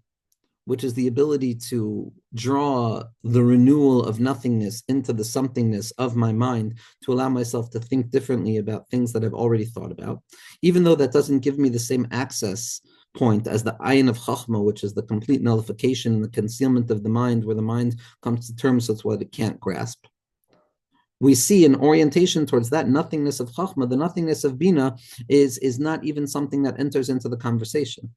which is the ability to draw the renewal of nothingness into the somethingness of my mind to allow myself to think differently about things that I've already thought about, even though that doesn't give me the same access point as the ayin of chachma, which is the complete nullification and the concealment of the mind, where the mind comes to terms with what it can't grasp. We see an orientation towards that nothingness of chachma. The nothingness of bina is not even something that enters into the conversation.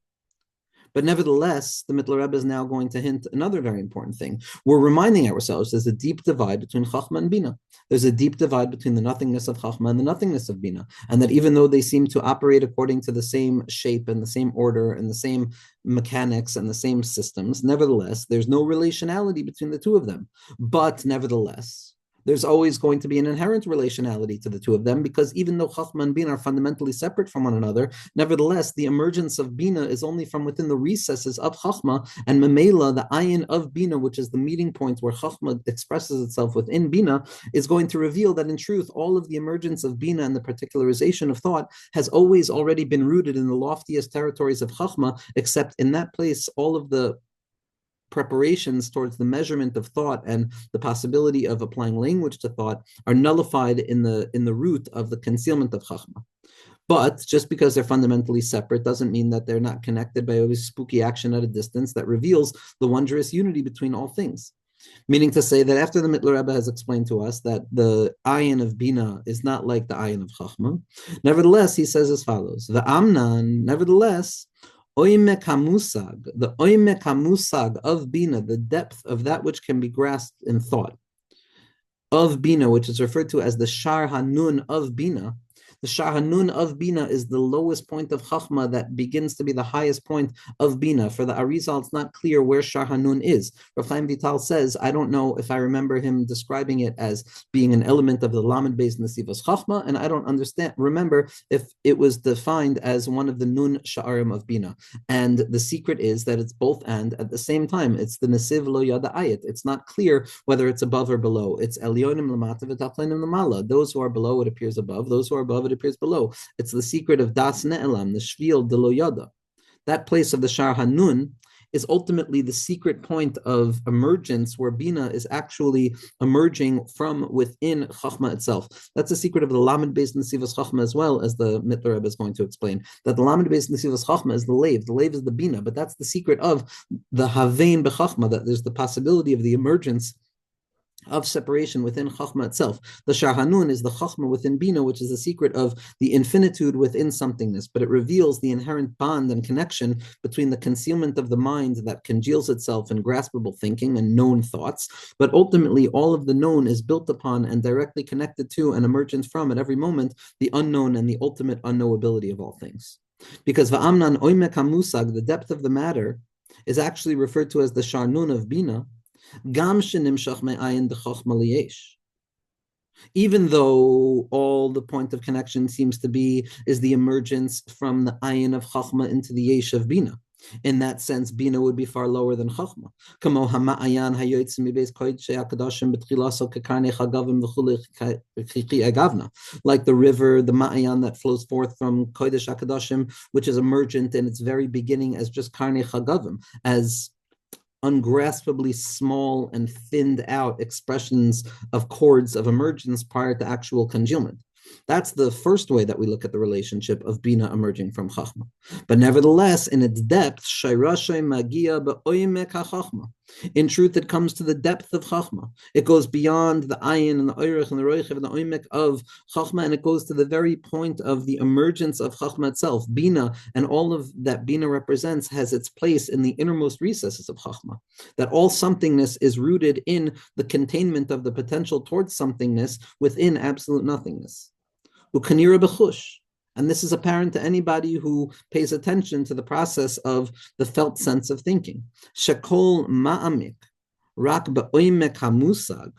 But nevertheless, the Mitteler Rebbe is now going to hint another very important thing. We're reminding ourselves there's a deep divide between Chachma and Bina. There's a deep divide between the nothingness of Chachma and the nothingness of Bina. And that even though they seem to operate according to the same shape and the same order and the same mechanics and the same systems, nevertheless, there's no relationality between the two of them. But nevertheless, there's always going to be an inherent relationality to the two of them, because even though Chachma and Bina are fundamentally separate from one another, nevertheless, the emergence of Bina is only from within the recesses of Chachma, and Memela, the ayin of Bina, which is the meeting point where Chachma expresses itself within Bina, is going to reveal that in truth, all of the emergence of Bina and the particularization of thought has always already been rooted in the loftiest territories of Chachma, except in that place, all of the preparations towards the measurement of thought and the possibility of applying language to thought are nullified in the root of the concealment of Chachma. But just because they're fundamentally separate doesn't mean that they're not connected by a spooky action at a distance that reveals the wondrous unity between all things. Meaning to say that after the Mitteler Rebbe has explained to us that the ayin of Bina is not like the ayin of Chachma, nevertheless, he says as follows, the Amnan, nevertheless, oimek hamusag, the oimek hamusag of Bina, the depth of that which can be grasped in thought, of Bina, which is referred to as the Shaar Hanun of Bina. The Shaar Hanun of Bina is the lowest point of Chachma that begins to be the highest point of Bina. For the Arizal, it's not clear where Shaar Hanun is. Rav Chaim Vital says, I don't know if I remember him describing it as being an element of the Lamed Beis Nesivos Chachma, and I don't remember if it was defined as one of the Nun Sha'arim of Bina. And the secret is that it's both and at the same time. It's the Nesiv Lo Yada Ayit. It's not clear whether it's above or below. It's Elyonim Lamata v'Tachlenim Lamala. Those who are below, it appears above. Those who are above, it appears below. It's the secret of Das Ne'elam, the Shvil de Lo Yada. That place of the Shaar Hanun is ultimately the secret point of emergence, where Bina is actually emerging from within Chachma itself. That's the secret of the Lamed Beis Nesivos Chachma, as well as the Mitteler Rebbe is going to explain, that the Lamed Beis Nesivos Chachma is the Leiv. The Leiv is the Bina, but that's the secret of the Havein B'Chachma, that there's the possibility of the emergence of separation within Chachma itself. The Shaar Hanun is the Chachma within Bina, which is the secret of the infinitude within somethingness, but it reveals the inherent bond and connection between the concealment of the mind that congeals itself in graspable thinking and known thoughts, but ultimately all of the known is built upon and directly connected to and emergent from at every moment the unknown and the ultimate unknowability of all things. Because Va'amnan oimek hamusag, the depth of the matter, is actually referred to as the Shaar Nun of Bina, even though all the point of connection seems to be is the emergence from the ayin of Chachma into the yesh of Bina. In that sense, Bina would be far lower than Chachma. Like the river, the Ma'ayan that flows forth from Kodesh HaKadoshim, which is emergent in its very beginning as just Karnei Chagavim, as ungraspably small and thinned out expressions of chords of emergence prior to actual congealment. That's the first way that we look at the relationship of Bina emerging from Chachma. But nevertheless, in its depth, in truth, it comes to the depth of Chachma. It goes beyond the ayin and the oirech and the roichev and the oimek of Chachma, and it goes to the very point of the emergence of Chachma itself. Bina and all of that Bina represents has its place in the innermost recesses of Chachma. That all somethingness is rooted in the containment of the potential towards somethingness within absolute nothingness. Ukanira b'chush. And this is apparent to anybody who pays attention to the process of the felt sense of thinking. Shekol ma'amik, rak ba'oimek hamusag,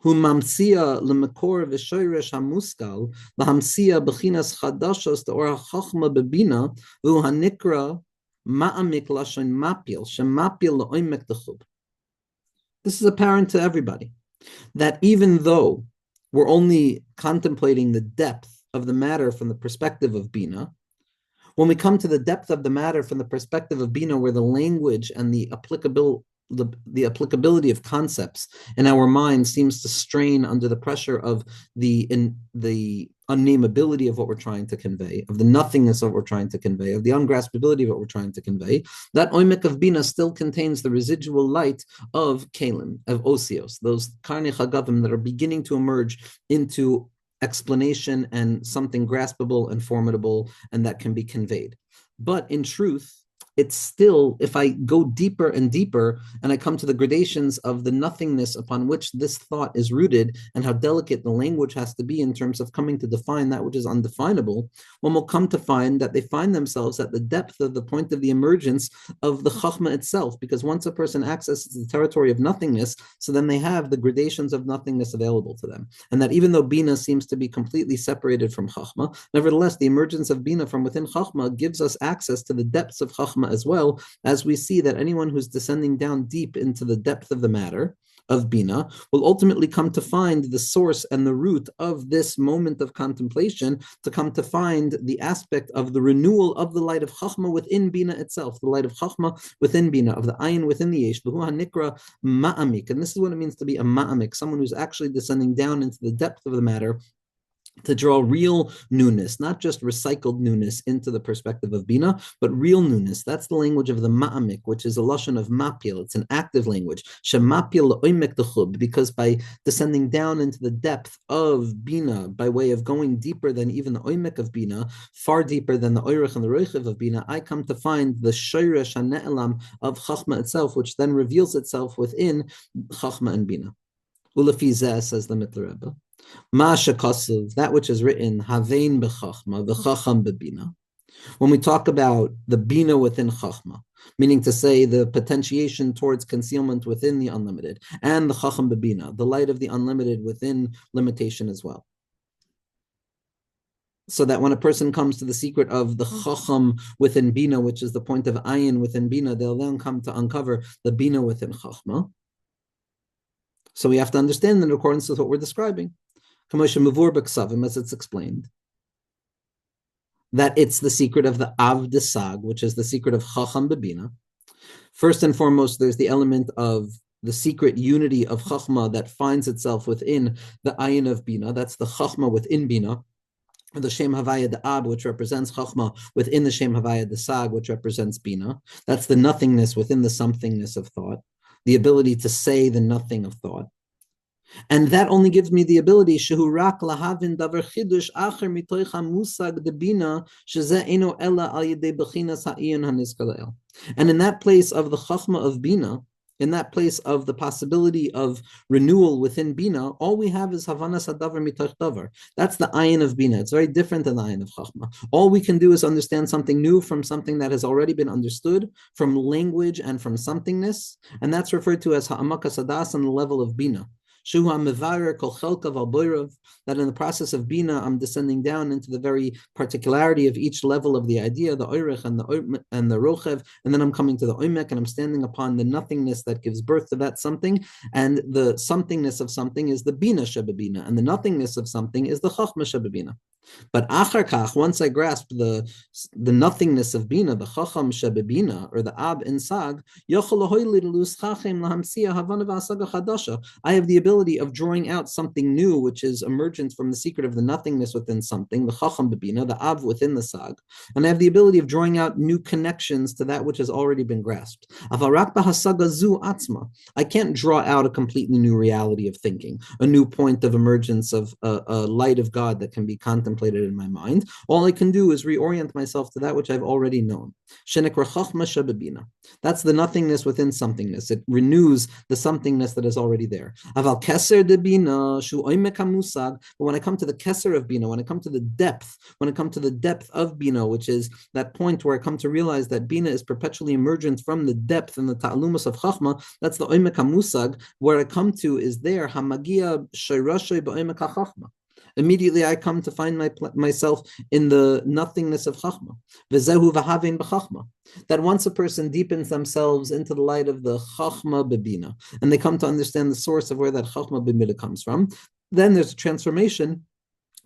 hu mamsia lemekor v'shoyresh hamuskal, lahamsia b'chinas chadashos te'or hachachma bebina, v'hu hanikra ma'amik lashon mapil, shemapil la'oimek dechub. This is apparent to everybody, that even though we're only contemplating the depth of the matter from the perspective of Bina, when we come to the depth of the matter from the perspective of Bina, where the language and the applicability of concepts in our mind seems to strain under the pressure of the unnameability of what we're trying to convey, of the nothingness of what we're trying to convey, of the ungraspability of what we're trying to convey, that oimek of Bina still contains the residual light of Kalim, of Osios, those Karnei Chagavim that are beginning to emerge into explanation and something graspable and formidable and that can be conveyed. But in truth, it's still, if I go deeper and deeper and I come to the gradations of the nothingness upon which this thought is rooted and how delicate the language has to be in terms of coming to define that which is undefinable, one will come to find that they find themselves at the depth of the point of the emergence of the Chachma itself, because once a person accesses the territory of nothingness, so then they have the gradations of nothingness available to them. And that even though Bina seems to be completely separated from Chachma, nevertheless, the emergence of Bina from within Chachma gives us access to the depths of Chachma as well, as we see that anyone who's descending down deep into the depth of the matter of Bina, will ultimately come to find the source and the root of this moment of contemplation, to come to find the aspect of the renewal of the light of Chachma within Bina itself, the light of Chachma within Bina, of the Ayin within the Yesh, Nikra Ma'amik. And this is what it means to be a Ma'amik, someone who's actually descending down into the depth of the matter, to draw real newness, not just recycled newness into the perspective of Bina, but real newness. That's the language of the Ma'amik, which is a lashon of mapil. It's an active language. Shemapil oimek dechub, because by descending down into the depth of Bina, by way of going deeper than even the oimek of Bina, far deeper than the oirech and the roichev of Bina, I come to find the shoresh hane'elam of Chachma itself, which then reveals itself within Chachma and Bina. Ulafizeh, says the Mitteler Rebbe, Masha Kosev, that which is written, Havein b'chachma, v'chacham b'bina. When we talk about the bina within chachma, meaning to say the potentiation towards concealment within the unlimited, and the chacham b'bina, the light of the unlimited within limitation as well. So that when a person comes to the secret of the chacham within bina, which is the point of ayin within bina, they'll then come to uncover the bina within chachma. So we have to understand in accordance with what we're describing, as it's explained, that it's the secret of the Av Desag, which is the secret of Chacham Bebina. First and foremost, there's the element of the secret unity of Chachma that finds itself within the Ayin of Bina. That's the Chachma within Bina, or the Shem Havaya Da'ab, which represents Chachma within the Shem Havaya Desag, which represents Bina. That's the nothingness within the somethingness of thought, the ability to say the nothing of thought. And that only gives me the ability, shehurak lahavin davar chidush acher mitoich hamusag debina sheze eno ella al yedei bechinas ha'iyon hanizkalel. And in that place of the chachma of bina, in that place of the possibility of renewal within bina, all we have is havanas hadavar mitoich davar. That's the ayin of bina. It's very different than the ayin of chachma. All we can do is understand something new from something that has already been understood, from language and from somethingness, and that's referred to as ha'amakas hadas on the level of bina. That in the process of Bina, I'm descending down into the very particularity of each level of the idea, the Oirech and the Rochev, and then I'm coming to the Oimek, and I'm standing upon the nothingness that gives birth to that something, and the somethingness of something is the Bina Shebabina, and the nothingness of something is the Chachma Shebabina. But achar kach, once I grasp the nothingness of bina, the chacham shebebina, or the ab in sag, I have the ability of drawing out something new, which is emergent from the secret of the nothingness within something, the chacham bebina, the ab within the sag, and I have the ability of drawing out new connections to that which has already been grasped. I can't draw out a completely new reality of thinking, a new point of emergence of a light of God that can be contemplated in my mind. All I can do is reorient myself to that which I've already known. That's the nothingness within somethingness. It renews the somethingness that is already there. But when I come to the keser of bina, when I come to the depth of bina, which is that point where I come to realize that bina is perpetually emergent from the depth and the ta'alumus of chachma, that's the oimek hamusag. Where I come to is there hamagia shayrashay ba'oimek hachachma. Immediately I come to find myself in the nothingness of Chachma. V'zehu v'havin b'Chachma. That once a person deepens themselves into the light of the Chachma b'Bina, and they come to understand the source of where that Chachma b'Bina comes from, then there's a transformation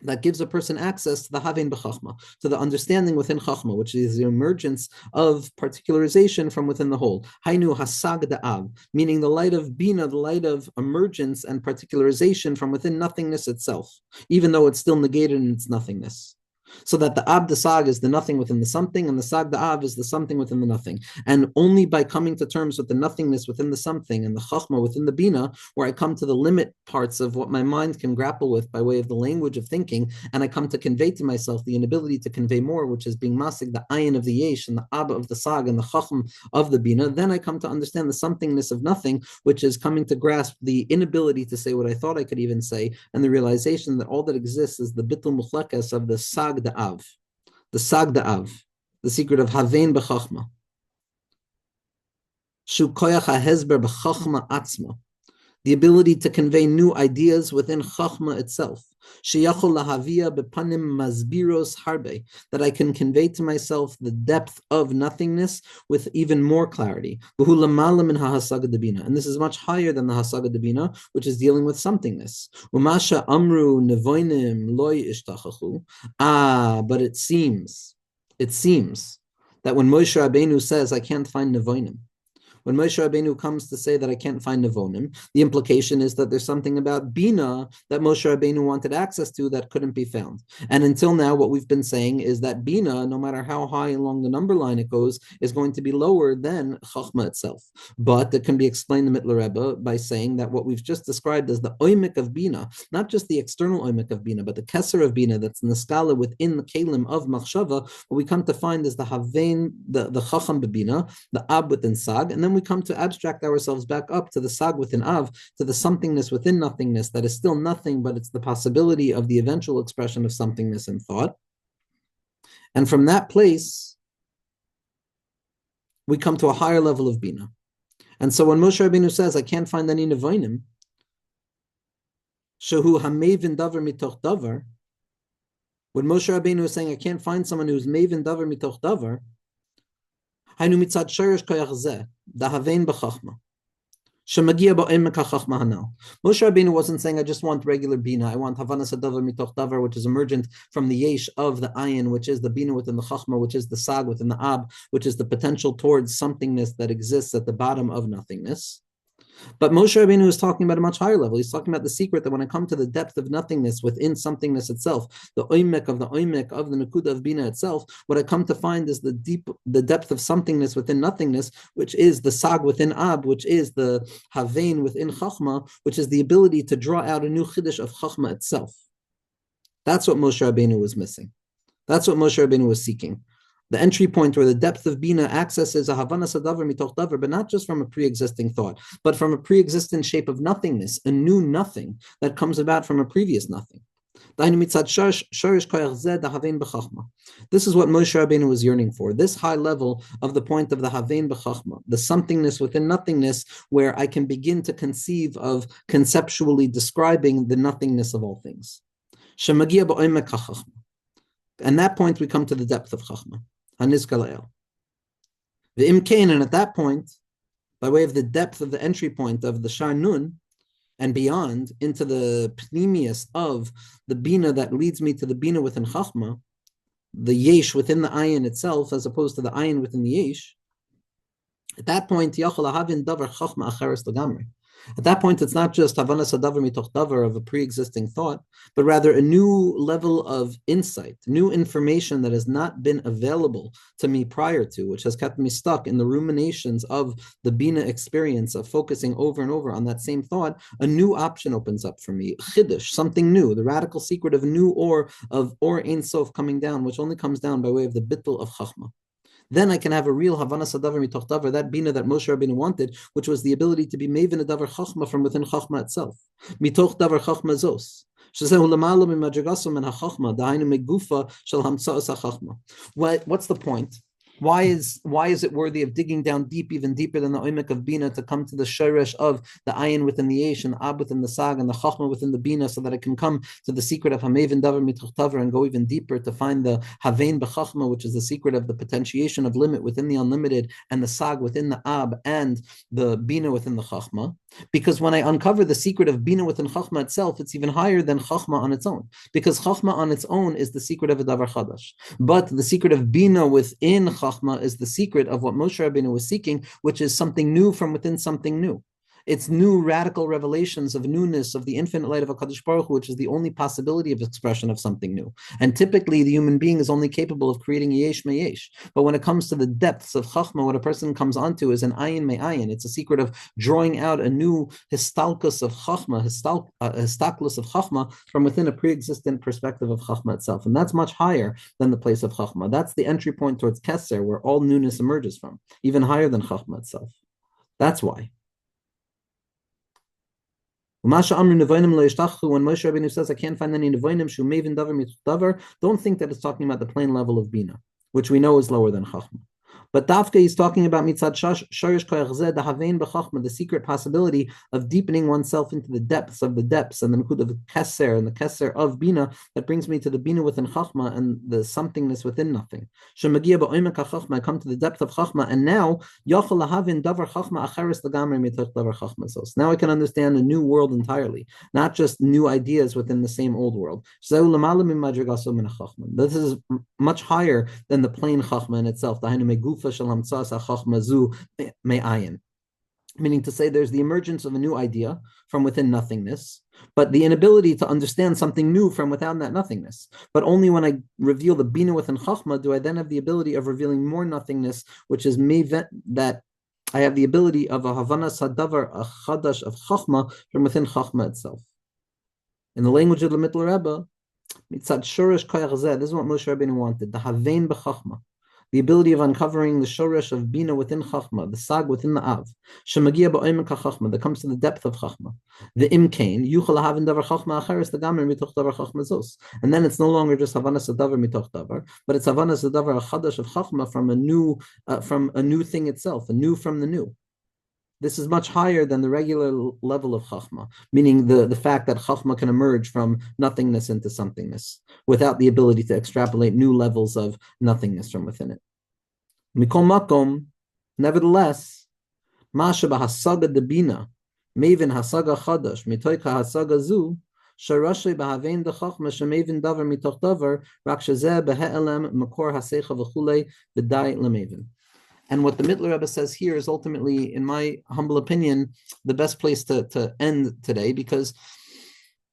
that gives a person access to the Havin b'Chachma, to the understanding within Chachma, which is the emergence of particularization from within the whole. Hainu hasag da'av, meaning the light of Bina, the light of emergence and particularization from within nothingness itself, even though it's still negated in its nothingness. So that the Ab the Sag is the nothing within the something, and the Sag the Av is the something within the nothing. And only by coming to terms with the nothingness within the something and the Chachma within the Bina, where I come to the limit parts of what my mind can grapple with by way of the language of thinking, and I come to convey to myself the inability to convey more, which is being masig, the ayin of the Yesh, and the Ab of the Sag, and the Chacham of the Bina, then I come to understand the somethingness of nothing, which is coming to grasp the inability to say what I thought I could even say, and the realization that all that exists is the bittul muchlekes of the Sag da'av, the Sag da'av, the secret of Havein b'Chachma. Shu koyach ha'hezber b'Chachma atzma. the ability to convey new ideas within Chachma itself. Sheyachol lahavia bepanim mazbiros harbe, that I can convey to myself the depth of nothingness with even more clarity. And this is much higher than the Hasaga Debina, which is dealing with somethingness. Umasha amru nevoinim loy ishtachachu. But it seems that when Moshe Rabbeinu says, I can't find nevoinim, when Moshe Rabbeinu comes to say that I can't find Nevonim, the implication is that there's something about Bina that Moshe Rabbeinu wanted access to that couldn't be found. And until now, what we've been saying is that Bina, no matter how high along the number line it goes, is going to be lower than Chachma itself. But it can be explained in Mitteler Rebbe by saying that what we've just described as the oimik of Bina, not just the external oimik of Bina, but the keser of Bina that's in the skala within the kelim of Machshava, what we come to find is the Havein, the Chacham bebina, the Ab within Sag, and then we come to abstract ourselves back up to the Sag within Av, to the somethingness within nothingness that is still nothing, but it's the possibility of the eventual expression of somethingness in thought. And from that place, we come to a higher level of Bina. And so when Moshe Rabbeinu says, I can't find any Nevoinim, Shehu Hamevin Davar Mitoch Davar, when Moshe Rabbeinu is saying, I can't find someone who's Mevin Davar Mitoch Davar, Hainu mitzad shorish koyach zeh, dahavein b'chachma. Shemagia ba'emek ha'chachma hanal. Moshe Rabbeinu wasn't saying, I just want regular bina. I want havanas hadavar mitoch davar, which is emergent from the yesh of the ayin, which is the bina within the chachma, which is the sag within the ab, which is the potential towards somethingness that exists at the bottom of nothingness. But Moshe Rabbeinu is talking about a much higher level. He's talking about the secret that when I come to the depth of nothingness within somethingness itself, the oimek of the nekuda of bina itself, what I come to find is the depth of somethingness within nothingness, which is the sag within ab, which is the havein within chachma, which is the ability to draw out a new chiddush of chachma itself. That's what Moshe Rabbeinu was missing. That's what Moshe Rabbeinu was seeking. The entry point where the depth of Bina accesses a Havana Sadavar Mitoch Davar, but not just from a pre-existing thought, but from a pre-existing shape of nothingness, a new nothing that comes about from a previous nothing. This is what Moshe Rabbeinu was yearning for, this high level of the point of the Havein B'chachma, the somethingness within nothingness, where I can begin to conceive of conceptually describing the nothingness of all things. And that point we come to the depth of Chachma. And at that point, by way of the depth of the entry point of the Shaar Nun and beyond, into the pneumius of the Bina that leads me to the Bina within Chachma, the Yesh within the Ayin itself, as opposed to the Ayin within the Yesh, at that point, Yachol Ahavin Davar Chachma Acheres Lagamri. At that point, it's not just Havanas Hadavar Mitoch Davar of a pre-existing thought, but rather a new level of insight, new information that has not been available to me prior to, which has kept me stuck in the ruminations of the Bina experience of focusing over and over on that same thought. A new option opens up for me, Chiddush, something new, the radical secret of new or Ein Sof coming down, which only comes down by way of the bittul of Chachma. Then I can have a real Havana Sadavar Mitoch Davar, that Bina that Moshe Rabbeinu wanted, which was the ability to be Mevin a Davar Chachma from within Chachma itself. Mitoch Davar Chachma Zos. What's the point? Why is it worthy of digging down deep, even deeper than the oimik of Bina, to come to the shoresh of the ayin within the yesh and the ab within the sag and the chachma within the Bina, so that I can come to the secret of hamevin davar mitoch davar and go even deeper to find the havein b'chachma, which is the secret of the potentiation of limit within the unlimited, and the sag within the ab and the Bina within the chachma. Because when I uncover the secret of Bina within chachma itself, it's even higher than chachma on its own. Because chachma on its own is the secret of a davar chadash, but the secret of Bina within Chachma is the secret of what Moshe Rabbeinu was seeking, which is something new from within something new. It's new radical revelations of newness of the infinite light of HaKadosh Baruch Hu, which is the only possibility of expression of something new. And typically, the human being is only capable of creating yesh meyesh. But when it comes to the depths of Chachma, what a person comes onto is an ayin me'ayin. It's a secret of drawing out a new histalkus of Chachma, histaklus of Chachma from within a pre-existent perspective of Chachma itself. And that's much higher than the place of Chachma. That's the entry point towards Keser, where all newness emerges from, even higher than Chachma itself. That's why. When Moshe Rabbeinu says, I can't find any nevoinim, shu mevin davar mitoch davar, don't think that it's talking about the plain level of Bina, which we know is lower than Chachma. But Dafka is talking about mitzad shorish koyach zeh, the havein b'chachma, the secret possibility of deepening oneself into the depths of the depths, and the nikud of keser, and the keser of bina that brings me to the bina within chachma and the somethingness within nothing. Shemagia ba'omek hachachma, I come to the depth of chachma, and now yachol lahavin davar chachma acheres lagamri mitoch davar chachma zos. Now I can understand a new world entirely, not just new ideas within the same old world. This is much higher than the plain chachma in itself. Meaning to say there's the emergence of a new idea from within nothingness, but the inability to understand something new from without that nothingness. But only when I reveal the bina within chachma do I then have the ability of revealing more nothingness, which is that I have the ability of a havana sadavar, a chadash of chachma from within chachma itself. In the language of the Mitteler Rebbe, mitzad shorish koyach zeh, this is what Moshe Rabbeinu wanted, the havein b'chachma, the ability of uncovering the shorish of bina within chachma, the sag within the av, shemagia ba'omek chachma, that comes to the depth of chachma. The imkain yuchal havin davar chachma acheres legamri mitoch davar chachma zos, and then it's no longer just havanas davar mitoch davar, but it's havanas davar a chadash of chachma from a new thing itself, a new from the new. This is much higher than the regular level of chachma, meaning the fact that chachma can emerge from nothingness into somethingness without the ability to extrapolate new levels of nothingness from within it. Mikol makom, nevertheless, masha b'hasaga debina, mevin hasaga chadash, mitoika hasaga zu, sharashay b'havein dechachma shemevin davar mitoch davar, rak shezeh behe'elem makor hasecha v'chulei v'dai lemevin. And what the Mitteler Rebbe says here is ultimately, in my humble opinion, the best place to end today, because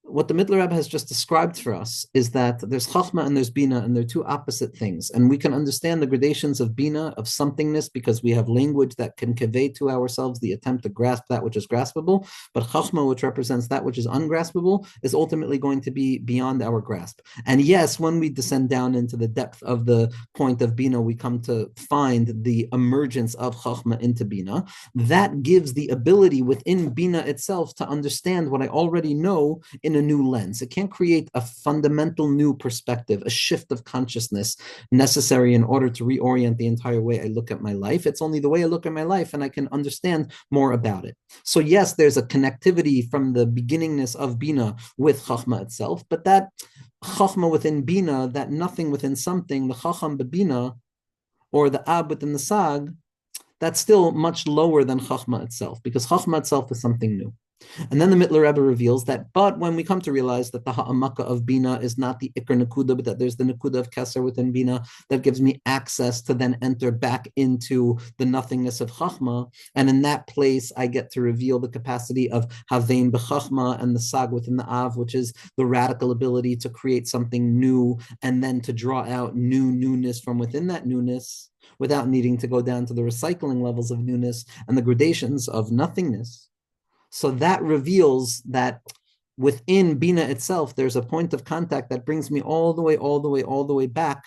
what the Mitteler Rebbe has just described for us is that there's chachma and there's bina, and they're two opposite things. And we can understand the gradations of bina, of somethingness, because we have language that can convey to ourselves the attempt to grasp that which is graspable. But chachma, which represents that which is ungraspable, is ultimately going to be beyond our grasp. And yes, when we descend down into the depth of the point of bina, we come to find the emergence of chachma into bina. That gives the ability within bina itself to understand what I already know in a new lens. It can't create a fundamental new perspective, a shift of consciousness necessary in order to reorient the entire way I look at my life. It's only the way I look at my life, and I can understand more about it. So yes, there's a connectivity from the beginningness of bina with chachma itself, but that chachma within bina, that nothing within something, the chacham bebina, or the ab within the sag, that's still much lower than chachma itself, because chachma itself is something new. And then the Mitteler Rebbe reveals that, but when we come to realize that the ha'amaka of bina is not the ikr nakuda, but that there's the nakuda of keser within bina that gives me access to then enter back into the nothingness of chachma, and in that place I get to reveal the capacity of havein b'chachma and the sag within the av, which is the radical ability to create something new and then to draw out newness from within that newness, without needing to go down to the recycling levels of newness and the gradations of nothingness. So that reveals that within bina itself, there's a point of contact that brings me all the way back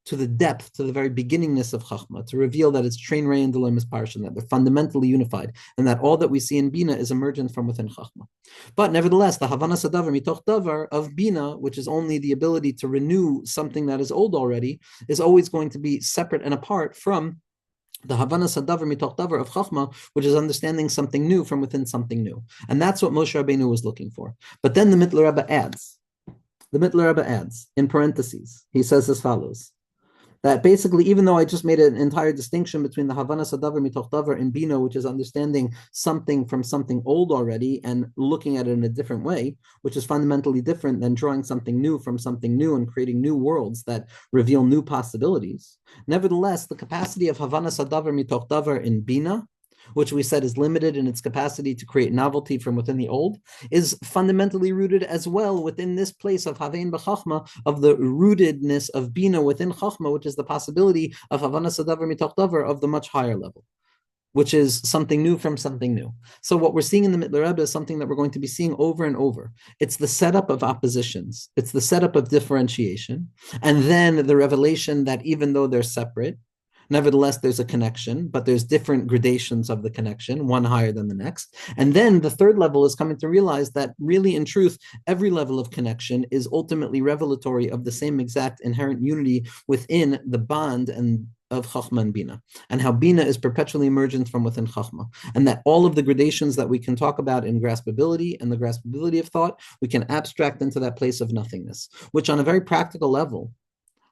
to the depth, to the very beginningness of chachma, to reveal that it's train ray and deloimus parshan, that they're fundamentally unified, and that all that we see in bina is emergent from within chachma. But nevertheless, the havana sadavar mitoch davar of bina, which is only the ability to renew something that is old already, is always going to be separate and apart from the Havana Sadavar Mitoch Davar of Chachma, which is understanding something new from within something new. And that's what Moshe Rabbeinu was looking for. But then the Mitteler Rebbe adds, in parentheses, he says as follows, that basically, even though I just made an entire distinction between the Havana Sadavar Mitoch Davar and Bina, which is understanding something from something old already and looking at it in a different way, which is fundamentally different than drawing something new from something new and creating new worlds that reveal new possibilities. Nevertheless, the capacity of Havana Sadavar Mitoch Davar in Bina, which we said is limited in its capacity to create novelty from within the old, is fundamentally rooted as well within this place of Havein b'Chachma, of the rootedness of Bina within Chachma, which is the possibility of Havana Sadavar Mitoch Davar of the much higher level, which is something new from something new. So what we're seeing in the Mitteler Rebbe is something that we're going to be seeing over and over. It's the setup of oppositions. It's the setup of differentiation. And then the revelation that even though they're separate, Nevertheless, there's a connection, but there's different gradations of the connection, one higher than the next. And then the third level is coming to realize that really, in truth, every level of connection is ultimately revelatory of the same exact inherent unity within the bond and of Chachma and Bina, and how Bina is perpetually emergent from within Chachma, and that all of the gradations that we can talk about in graspability and the graspability of thought, we can abstract into that place of nothingness, which on a very practical level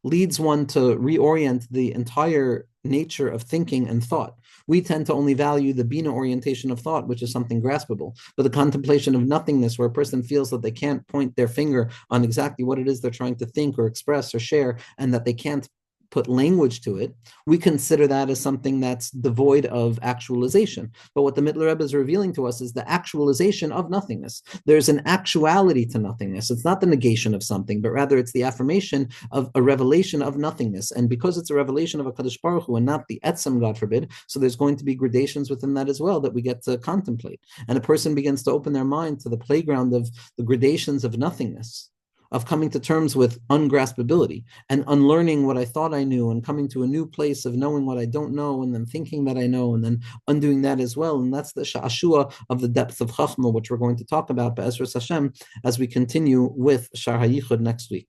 leads one to reorient the entire nature of thinking and thought. We tend to only value the Bina orientation of thought, which is something graspable, but the contemplation of nothingness, where a person feels that they can't point their finger on exactly what it is they're trying to think or express or share, and that they can't put language to it, we consider that as something that's devoid of actualization. But what the Mitteler Rebbe is revealing to us is the actualization of nothingness. There's an actuality to nothingness. It's not the negation of something, but rather it's the affirmation of a revelation of nothingness. And because it's a revelation of a Kadosh Baruch Hu and not the Etzem, God forbid, so there's going to be gradations within that as well that we get to contemplate. And a person begins to open their mind to the playground of the gradations of nothingness, of coming to terms with ungraspability and unlearning what I thought I knew and coming to a new place of knowing what I don't know and then thinking that I know and then undoing that as well. And that's the sha'ashua of the depth of Chachma, which we're going to talk about, Be'ezras Hashem, as we continue with Shaar HaYichud next week.